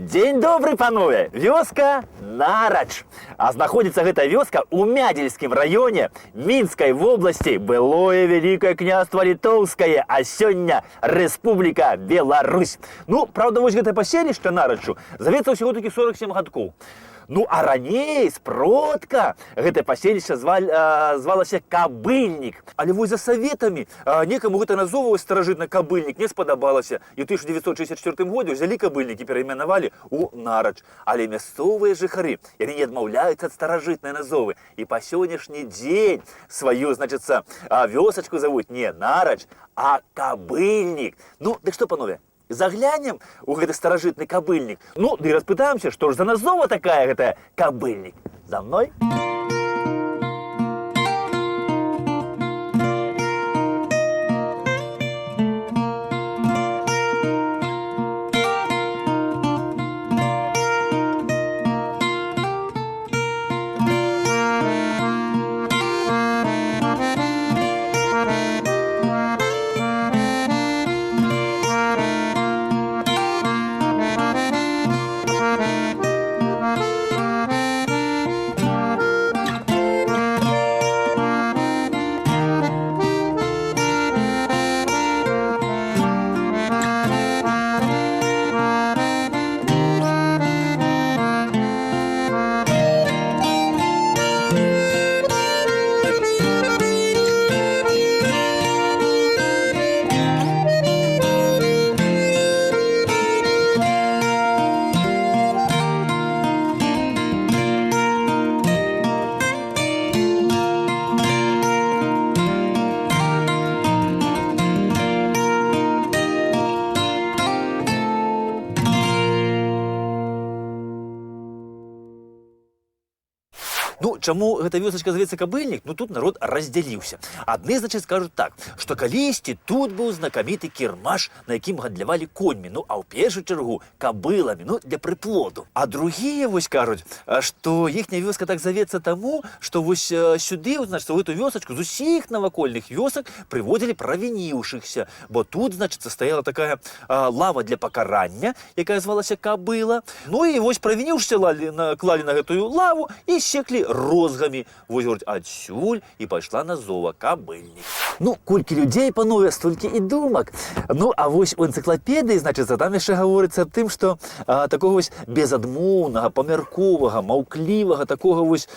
Дзень добры, панове! Вёска Нарач. А знаходзіцца гэта вёска ў Мядзельскім раёне Мінскай вобласці, былое Великое княства Літоўскае, а сёння Рэспубліка Беларусь. Ну, правда, вось гэта паселішча Нарачу завецца ўсяго-такі 47 гадкоў. Ну, а раней, спродка, гэтае паселішча звалася Кабыльнік. Але вось за саветамі некаму гэта назова старажытна Кабыльнік не спадабалася. І ў 1964 годзе ўзялі Кабыльнік і перайменавалі ў Нарач. Але мясцовыя жыхары, яны не адмаўляюцца ад старажытнай назовы. І па сённяшні дзень сваю, значыцца, вёсачку завуць не Нарач, а Кабыльнік. Ну, дык што, панове? Заглянем у гэты старажытны Кабыльнік. Ну, ды распытаемся, што ж за назова такая гэтая Кабыльнік. За мной. Ну, чаму гэта вёсачка завецца Кабыльнік? Ну, тут народ раздзяліўся. Адны, значыць, скажуць так, што калісьці тут быў знакаміты кірмаш, на якім гандлявалі коньмі, ну, а ў першую чаргу кабыламі, ну, для прыплоду. А другія, вось, кажуць, што іхняя вёска так завецца таму, што вось сюды, значыць, у гэту вёсачку з усіх навакольных вёсак прыводзілі правініўшыхся, бо тут, значыць, стаяла такая лава для пакарання, якая звалася Кабыла. Ну, і вось правініўшыся клалі на гэтую лаву і секлі розгамі. Вось, говорить, адсюль і пайшла назова Кабыльнік. Ну, колькі людзей, панове, столькі і думак. Ну, а вось у энцыклапедыі, значыць, там яшчэ гаворыцца аб тым, што такога вось безадмоўнага, памярковага, маўклівага, такога вось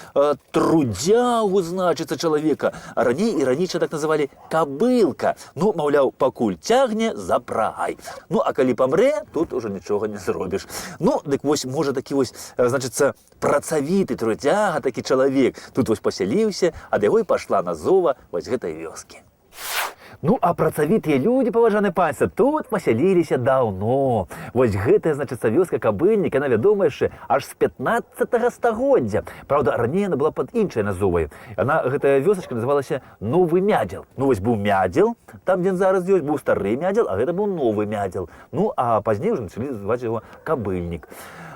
трудзягу, значыцца, чалавека. А раней іранічна так называлі кабылка. Ну, маўляў, пакуль цягне, запрагай. Ну, а калі памрэ, тут ужо нічога не зробіш. Ну, дык вось, можа, такі вось, значыцца, працавіты трудзяга, такі чалавек. Тут вось пасяліўся, ад яго і пайшла назова вось гэтай вёскі. Ну, а працавітыя людзі, паважаны панство, тут пасяліліся даўно. Вось гэтая, значыцца, вёска Кабыльнік, яна вядома яшчэ аж з 15-го стагоддзя. Праўда, раней яна была пад іншай назовай. Гэтая вёсачка называлася Новы Мядзел. Ну, вось быў Мядзел, там, дзе зараз ёсць, быў стары Мядзел, а гэта быў Новы Мядзел. Ну, а пазней ўжо пачалі называць яго Кабыльнік.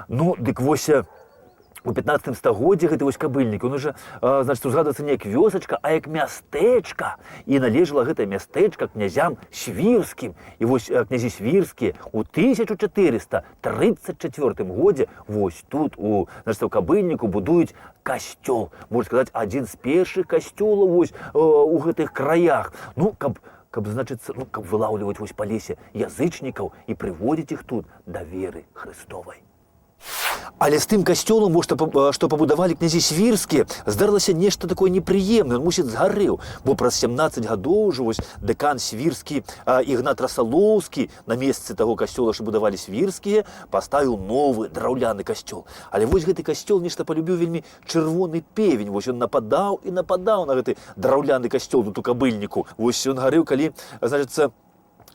Ну, дык вось у 15 стагоддзі гэты вось Кабыльнік, он уже, значыць, узгадваецца не як вёсачка, а як мястэчка. І належала гэтае мястэчка князям свірскім. І вось князі свірскія у 1434 годзе вось тут, значыць, у Кабыльніку будуюць касцёл. Можна сказаць, адзін з першых касцёлаў вось у гэтых краях. Ну, каб значыцца, ну, каб вылаўліваць вось па лесе язычнікаў і прыводзіць іх тут да веры Хрыстовай. Але з тым касцёлам, што пабудавалі князі свірскія, здарылася нешта такое непрыемнае, он, мусіць, згарэў, бо праз 17 гадоў ўжо вось дэкан свірскі Ігнат Расалоўскі на месцы таго касцёла, што будавалі свірскія, паставіў новы драўляны касцёл. Але вось гэты касцёл нешта палюбіў вельмі чырвоны певень. Вось ён нападаў і нападаў на гэты драўляны касцёл тут у Кабыльніку. Вось ён гарэў, калі, значыцца,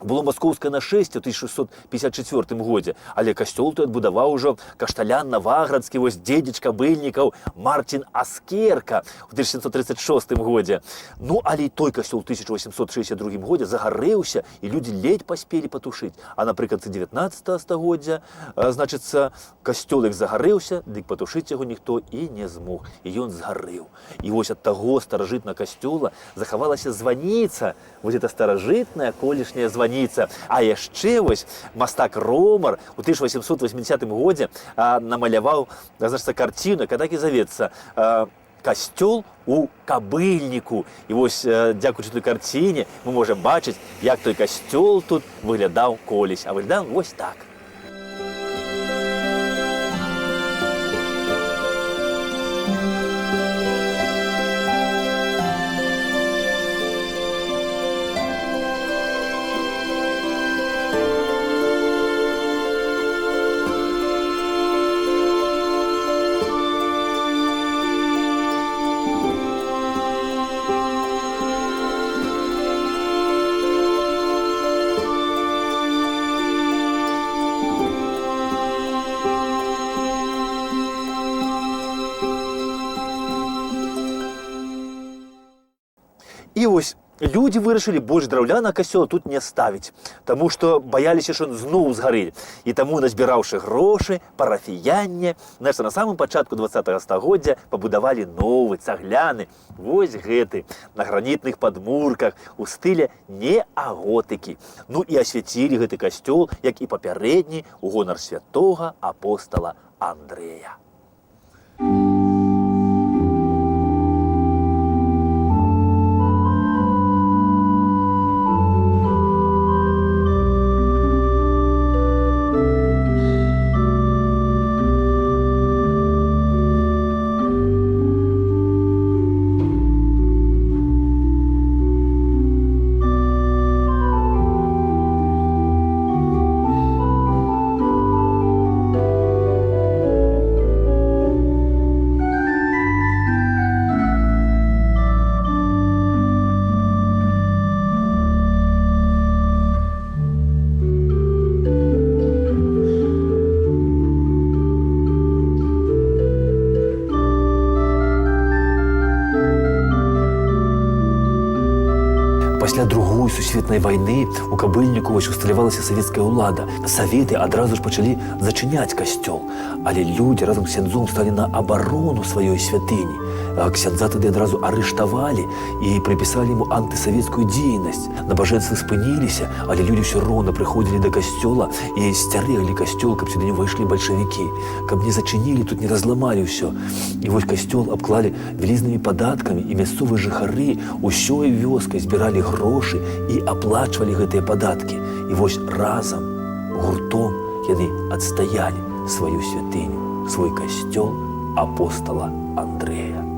было маскоўскае нашэсце ў 1654 годзе, але касцёл тут адбудаваў ужо кашталян наваградскі, вось дзедзіч Кабыльнікаў Марцін Аскерка ў 1736 годзе. Ну, але і той касцёл ў 1862 годзе загарэўся, і людзі ледзь паспелі патушыць. А напрыканцы 19 стагоддзя, значыцца, касцёл як загарэўся, дык патушыць яго ніхто і не змог. І ён згарэў. І вось ад таго старажытнага касцёла захавалася званіца, вось гэта старажытная колішняя званіца званіца. А яшчэ вось мастак Ромар у 1880 годзе намаляваў, значыцца, карціну, якая так і завецца «Касцёл у Кабыльніку». І вось дзякуючы той карціне мы можам бачыць, як той касцёл тут выглядаў колісь. А выглядаў вось так. І вось людзі вырашылі больш драўлянага касцёла тут не ставіць, таму што баяліся, што ён зноў згарэлі. І таму, назбіраўшы грошы, парафіянне, на самым пачатку 20-го стагоддзя пабудавалі новы, цагляны, вось гэты, на гранітных падмурках, у стыле неаготыкі. Ну і асвяцілі гэты касцёл, як і папярэдні, у гонар святога апостала Андрэя. Пасля Другой сусветнай вайны у Кабыльніку вось усталявалася савецкая ўлада. Саветы адразу ж пачалі зачыняць касцёл, але людзі разам з ксяндзом сталі на абарону сваёй святыні. Ксяндза тады адразу арыштавалі і прыпісалі яму антысавецкую дзейнасць. Набажэнствы спыніліся, але людзі ўсё роўна прыходзілі да касцёла і сцярэглі касцёл, каб сюды не ўвайшлі бальшавікі, каб не зачынілі, тут не разламалі ўсё. І вось касцёл абклалі вялізнымі падаткамі, і мясцовыя жыхары ўсёй вёскай збіралі грошы і аплачвалі гэтыя падаткі. І вось разам, гуртом яны адстаялі сваю святыню, свой касцёл апостала Андрэя.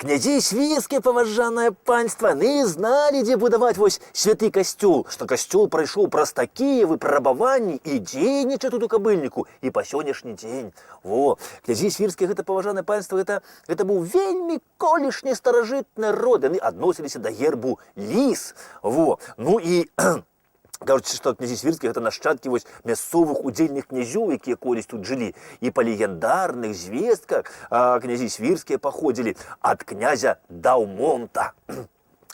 Князі свійскія, паважанае панства, не зналі, дзе будаваць вось святы касцёл, што касцёл прайшоў праз такія выпрабаванні і дзейнічае тут у Кабыльніку і па сённяшні дзень. Во, князі свірскія, гэта, паважанае панства, гэта быў вельмі колішні старажытны род, яны адносіліся да гербу ліс. Во, ну і кажуць, што князі свірскія гэта нашчадкі вось мясцовых удзельных князёў, якія колісь тут жылі. І па легендарных звестках князі свірскія паходзілі ад князя Даўмонта.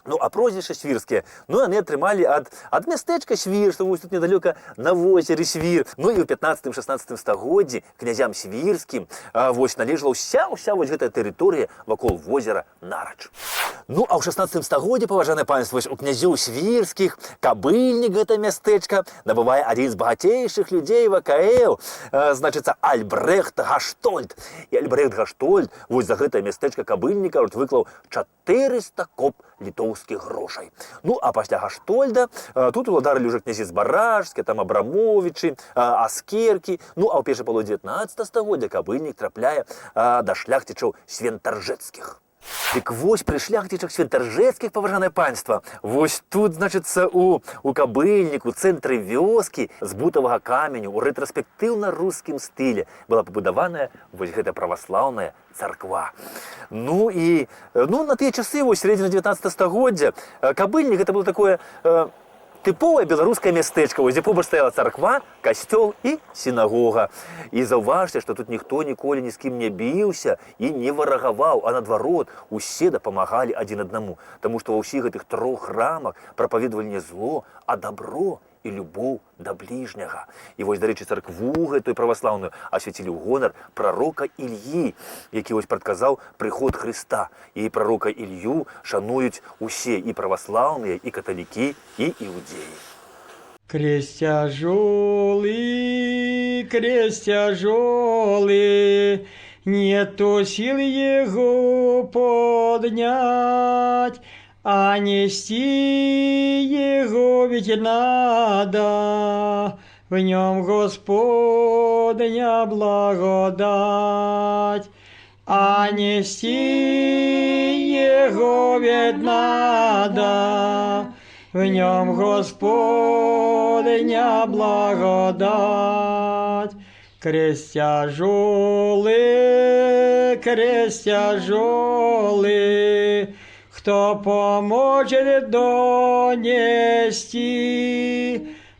Ну, а прозвішча свірскія, ну, яны атрымалі ад мястэчка Свір, што вось тут недалёка на возеры Свір. Ну, і ў 15-16 стагоддзі князям свірскім вось належала ўся вось гэтая тэрыторыя вакол возера Нарач. Ну, а ў 16 стагоддзі, паважанае панства, вось у князёў свірскіх Кабыльнік, гэта мястэчка, набывае адзін з багацейшых людзей ВКЛ, значыцца, Альбрэхт Гаштольд. І Альбрэхт Гаштольд вось за гэтае мястэчка Кабыльніка выклаў 400 коп літоўскіх рускіх грошай. Ну, а пасля Гаштольда тут уладарылі ўжо князі Збаражскі, там Абрамовічы, Аскеркі. Ну, а ў першай палове 19 стагоддзя кабыльнік трапляе да шляхцічаў свентаржэцкіх. Дык вось пры шляхцічах свентаржэцкіх, паважанае панства, вось тут, значыцца, у кабыльніку, цэнтры вёскі, з бутавага каменю, у рэтраспектыўна-рускім стылі была пабудаваная вось гэта праваслаўная царква. Ну і на тыя часы, вось сярэдзіна 19 стагоддзя, кабыльнік гэта было такое тыповае беларускае мястэчка, дзе побач стаяла царква, касцёл і сінагога. І заўважце, што тут ніхто ніколі ні з кім не біўся і не варагаваў, а наадварот, усе дапамагалі адзін аднаму, таму што ва ўсіх гэтых трох храмах прапаведавалі не зло, а дабро і любоў да бліжняга. І вось, дарэчы, царкву гэтую праваслаўную асвяцілі ў гонар прарока Ільі, які вось прадказаў прыход Хрыста. І прарока Ілью шануюць усе і праваслаўныя, і каталікі, і іудзеі. Крест тяжелый, нету сил его поднять, а нести его ведь надо, в нем Господня благодать. А нести его ведь надо, в нем Господня благодать. Крест тяжелый, кто поможет донести,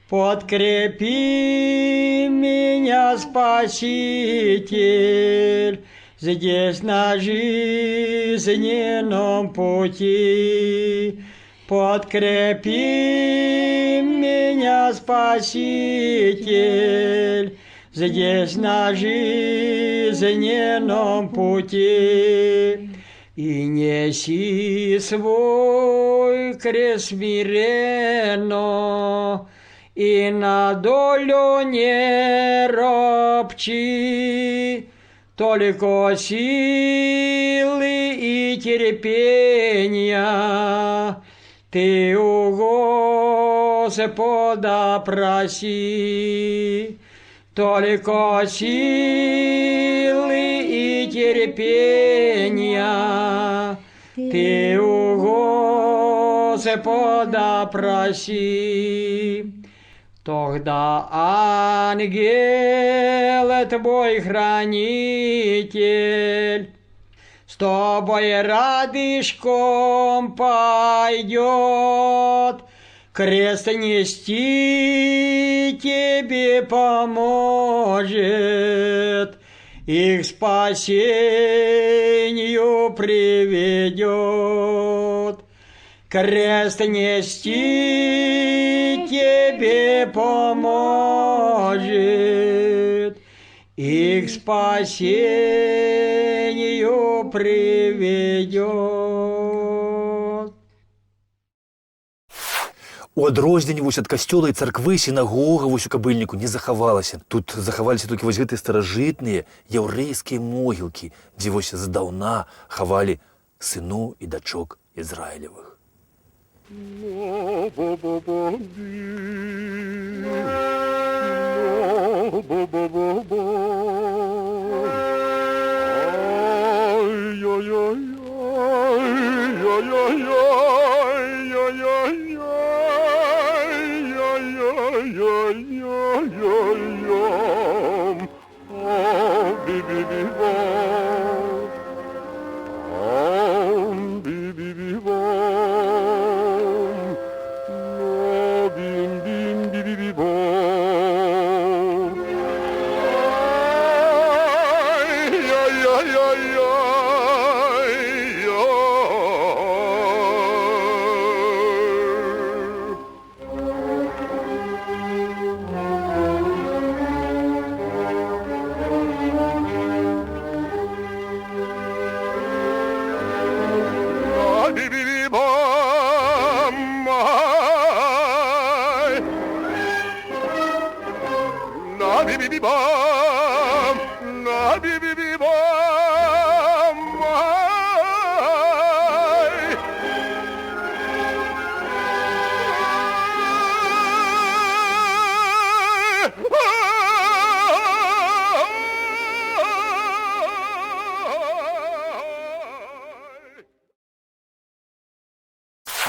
подкрепи меня, Спаситель, здесь на жизненном пути. Подкрепи меня, Спаситель, здесь на жизненном пути. И неси свой крест смиренно, и на долю не ропчи, только силы и терпения ты у Господа проси. Только силы и терпения ты у Господа проси. Тогда ангел твой хранитель с тобой рядышком пойдет, крест нести тебе поможет, и к спасению приведет. Крест нести тебе поможет, и к спасению приведет. У адрозненні вось ад касцёла і царквы сінагога вось у кабыльніку не захавалася. Тут захаваліся толькі вось гэтыя старажытныя яўрэйскія могілкі, дзе вось здаўна хавалі сыноў і дачок Ізраілевых.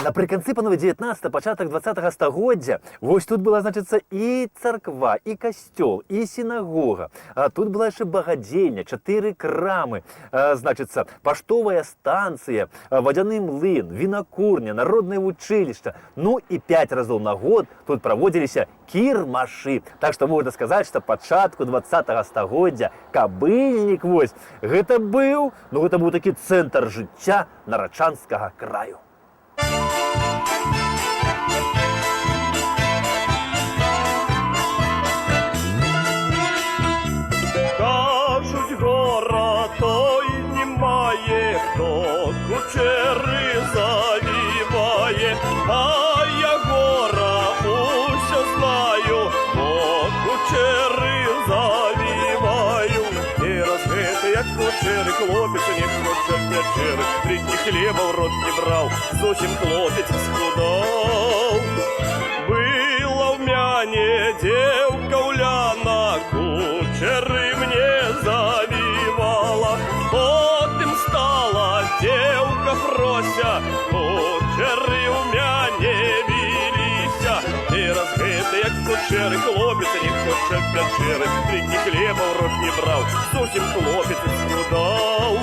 Наприкінці, панове, 19-го, початок 20-го стагоддя, ось тут була, значиться, і церква, і костьол, і синагога. А тут була ще багадільня, 4 крами, значиться, поштовая станція, водяний млин, винокурня, народне училище. Ну і 5 разів на год тут проводилися кірмаші. Так що можна сказати, що початку 20-го стагоддя Кабыльник, ось, гэта був такий центр життя Нарочанського краю. Кажуть, гора той немає, хто кучери завіває, а я гора усе знаю, бо кучери завіваю. І розгити, як кучери, хлопець не хоче печери, 3 дні хліба в рот не брав, зовсім хлопець схудав. Была в мяне девка Уляна, кучеры мне завивала. Потом стала девка Фрося, кучеры у меня не вилися. И разгиты, як кучери, хлопець не хоче печери, 3 дні хліба в рот не брав, зовсім хлопець схудав.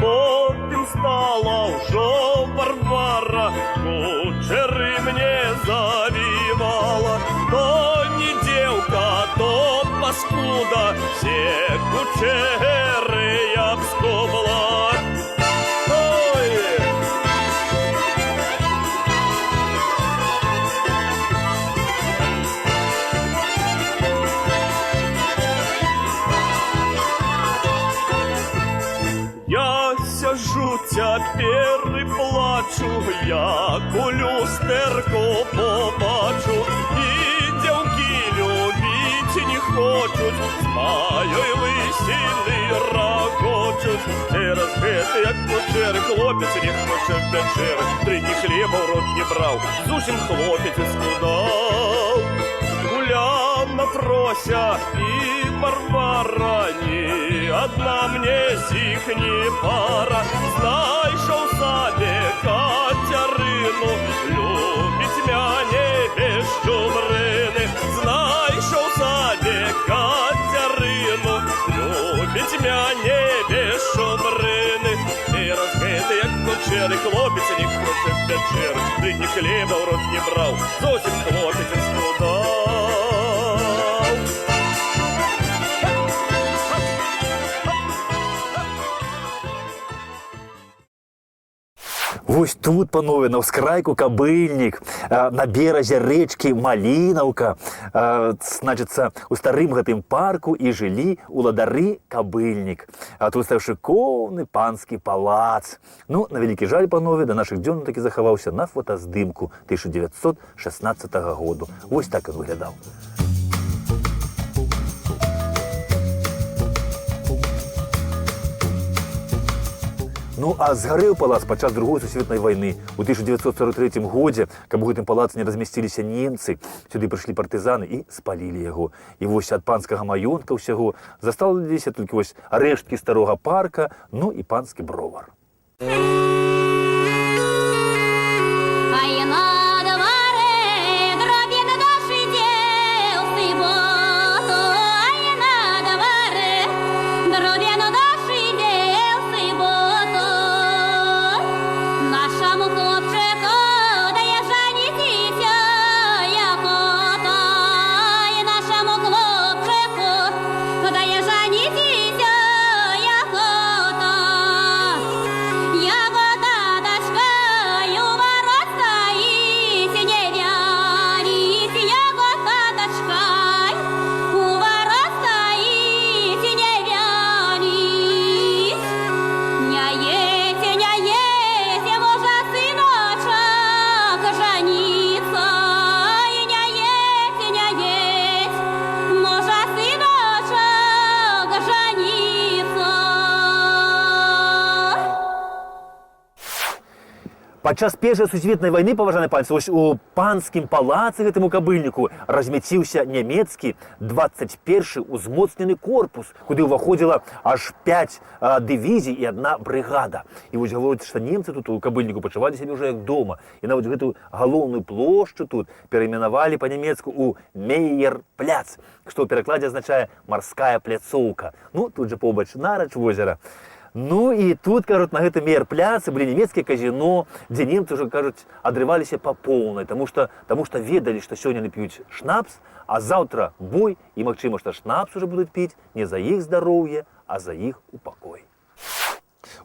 Потім стала уже Варвара, кучери мне завивала. То не девка, то паскуда, все кучеры я обскобла. Ой! Я сяжу тепер і плачу, як у люстерку побачу, і дівки любить не хочуть, з моєї лисини рагочуть. Через гети, як кучери, хлопець не хоче печери, 3 дні хліба в рот не брав, зовсім хлопець схудав. Уляна, Фрося и Варвара, ни одна мне с их не пара. Знай, что в саде Катерину любить меня без чубрины. Знай, что в саде Катерину любить меня без чубрины. И розгити, як кучери, хлопець не хоче печери, 3 дні хліба в рот не брав, зовсім хлопець схудав. Ось тут, панове, на вскрайку Кабыльник, на березі речки Малінаўка, значиться, у старым гэтым парку і жылі уладары Кабыльник. А тут стаў шыкоўны панскі палац. Ну, на вялікі жаль, панове, да нашых дзён такі захаваўся на фотаздымку 1916 году. Вось так ён выглядаў. Ну, а згарэў палац падчас Другой сусветнай вайны. У 1943 годзе, каб у гэтым палацы не размясціліся немцы, сюды прыйшлі партызаны і спалілі яго. І вось ад панскага маёнтка ўсяго засталіся толькі вось рэшткі старога парка, ну і панскі бровар. Я Падчас першай сусветнай вайны, паважаны панцы, вось у панскім палацы гэтаму кабыльніку размяціўся нямецкі 21-й узмоцнены корпус, куды ўваходзіла аж 5 дывізій і 1 брыгада. І вось гаворыць, што немцы тут у кабыльніку пачувалі сябе ўжо як дома. І нават гэтую галоўную плошчу тут перайменавалі па-нямецку ў Мейер-пляц, што ў перакладзе азначае «марская пляцоўка». Ну, тут жа побач нарач возера. Ну і тут, кажуць, на гэтым Мейер-пляцы былі нямецкія казіно, дзе немцы ўжо, кажуць, адрываліся па поўнай, таму што ведалі, што сёння нап'юць шнапс, а заўтра бой, і магчыма, што шнапс уже будуць піць не за іх здароўе, а за іх упакой.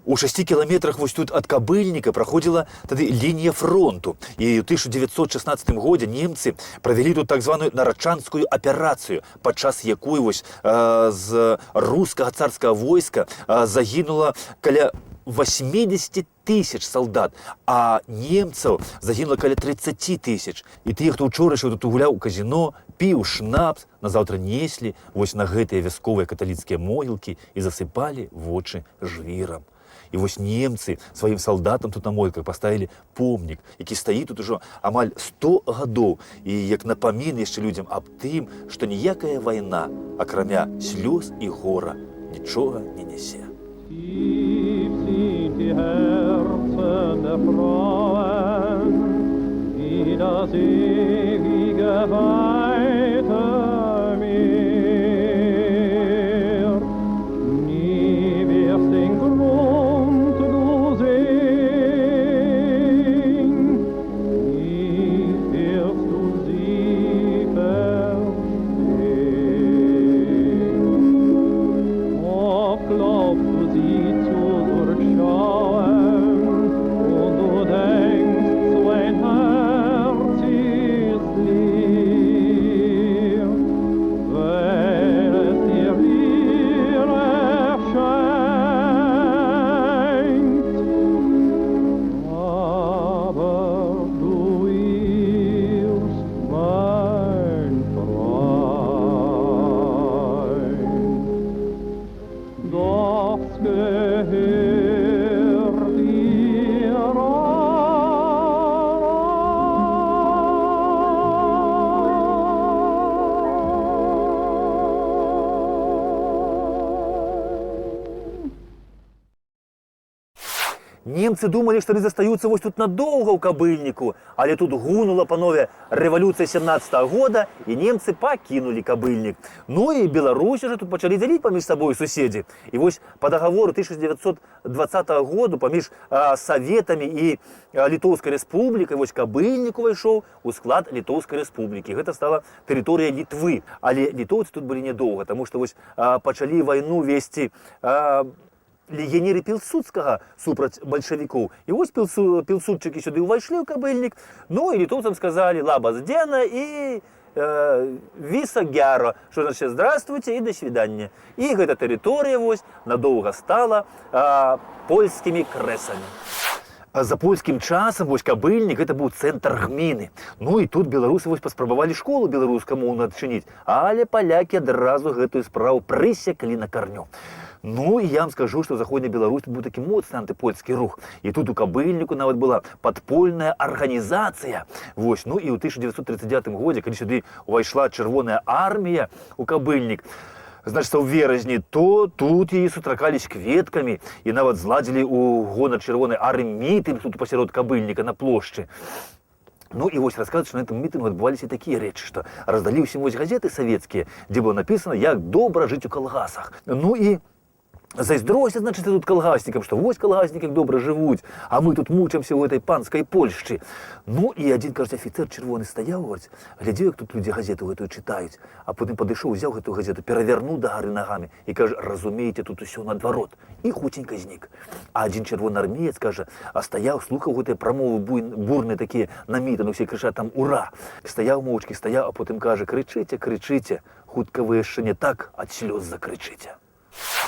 У 6 кіламетрах вось тут ад Кабыльніка праходзіла тады лінія фронту. І ў 1916 годзе немцы правялі тут так званую нарачанскую аперацыю, падчас якой вось з рускага царскага войска загінула каля 80 000 солдат, а немцаў загінула каля 30 000. І тыя, хто ўчора тут гуляў у казіно, піў шнапс, назаўтра неслі вось на гэтыя вясковыя каталіцкія могілкі і засыпалі вочы жвірам. І вось немцы сваім салдатам тут на могілках паставілі помнік, які стаіць тут ужо амаль 100 гадоў. І як напамін яшчэ людзям аб тым, што ніякая вайна, акрамя слёз і гора, нічога не нясе. Die Herzen der Frauen, wie das ewige weite Meer. Nie wirst den Grund du sehen, nie wirst du sie verstehen. Ob glaubst du sie zu Немцы думалі, што яны застаюцца вось тут надоўга ў Кабыльніку, але тут гунула, панове, рэвалюцыя 17-го года, і немцы пакінулі Кабыльнік. Ну і Беларусь уже тут пачалі дзяліць паміж сабой суседзі. І вось па дагавору 1920 году паміж Саветамі і Літоўскай рэспублікай вось Кабыльнік увайшоў у склад Літоўскай рэспублікі. Гэта стала тэрыторыя Літвы. Але літоўцы тут былі нядоўга, таму што вось пачалі вайну весці легіянеры Пілсудскага супраць бальшавікоў. І вось пілсудчыкі сюды ўвайшлі ў Кабыльнік, ну і літоўцам сказалі «лабаздзена» і «віса гяро», што значыць «здравствуйте» і «до свидання». І гэта тэрыторыя вось надоўга стала польскімі крэсамі. За польскім часам вось Кабыльнік гэта быў цэнтр гміны. Ну і тут беларусы вось паспрабавалі школу беларускамоўную адчыніць, але палякі адразу гэтую справу прысеклі на карню. Ну і я вам скажу, што ў заходняй Беларусі быў такі моцны антыпольскі рух. І тут у Кабыльніку нават была падпольная арганізацыя. Вось, ну і ў 1939 годзе, калі сюды ўвайшла чырвоная армія ў Кабыльнік, значыць, у верасні, то тут яе сутракались кветкамі і нават зладзілі ў гонар чырвонай арміі мітынг тут пасярод Кабыльніка на плошчы. Ну і вось расказваюць, што на гэтым мітынгу адбываліся такія рэчы, што раздалі ўсім вось газеты савецкія, дзе было напісана, як добра жыць у калгасах. Ну і зайздросця, значыць, тут калгаснікам, што вось калгаснікі добра жывуць, а мы тут мучымся ў гэтай панскай Польшчы. Ну і адзін, кажуць, афіцэр чырвоны стаяў, говорць, глядзеў, як тут людзі газету гэтую чытаюць, а потым падышоў, узяў гэтую газету, перавярнуў дагары нагамі і кажа, разумееце, тут усё наадварот. І хуценька знік. А адзін чырвонаармеец, кажа, а стаяў, слухаў гэтыя прамовы бурныя такія на мітынгу, усе крычаць там «Ура!». Стаяў моўчкі, стаяў, а потым кажа, крычыце, крычыце, хутка вы яшчэ не так ад слёз закрычыце.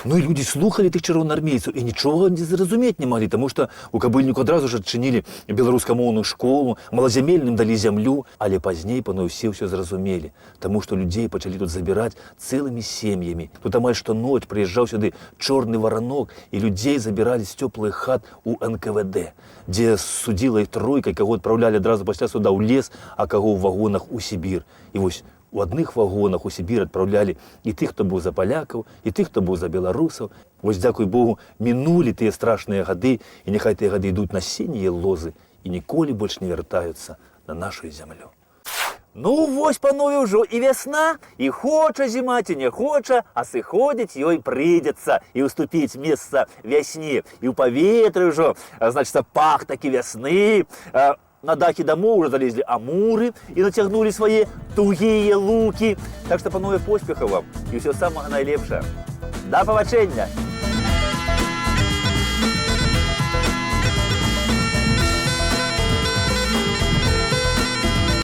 Ну і люди слухали тих чырвонаармейцаў і нічога не зразумець не маглі, таму што у Кабыльніку адразу ж адчынілі беларускамоўную школу, малазямельным далі зямлю, але пазней паны ўсе ўсё зразумелі, таму што людзей пачалі тут забіраць цэлымі сем'ямі. Тут амаль што ноч прыязджаў сюды чорны варанок, і людзей забіралі з цёплых хат у НКВД, дзе судзіла іх тройка, каго адпраўлялі адразу пасля суда ў лес, а каго ў вагонах у Сібір. І вось у адных вагонах у Сібір адпраўлялі і тых, хто быў за палякаў, і тых, хто быў за беларусаў. Вось, дзякуй Богу, мінулі тыя страшныя гады, і няхай тыя гады ідуць на сінія лозы і ніколі больш не вяртаюцца на нашу зямлю. Ну вось, панове, ўжо і вясна, і хоча зіма ці не хоча, а сыходзіць ёй прыйдзецца і ўступіць месца вясне. І ў паветры ўжо, значыцца, пах такі вясны. На дахі дамоў уже залезлі амуры і нацягнулі свае тугія лукі. Так што, панове, поспехаў вам і ўсё самага найлепшае. Да пабачэння!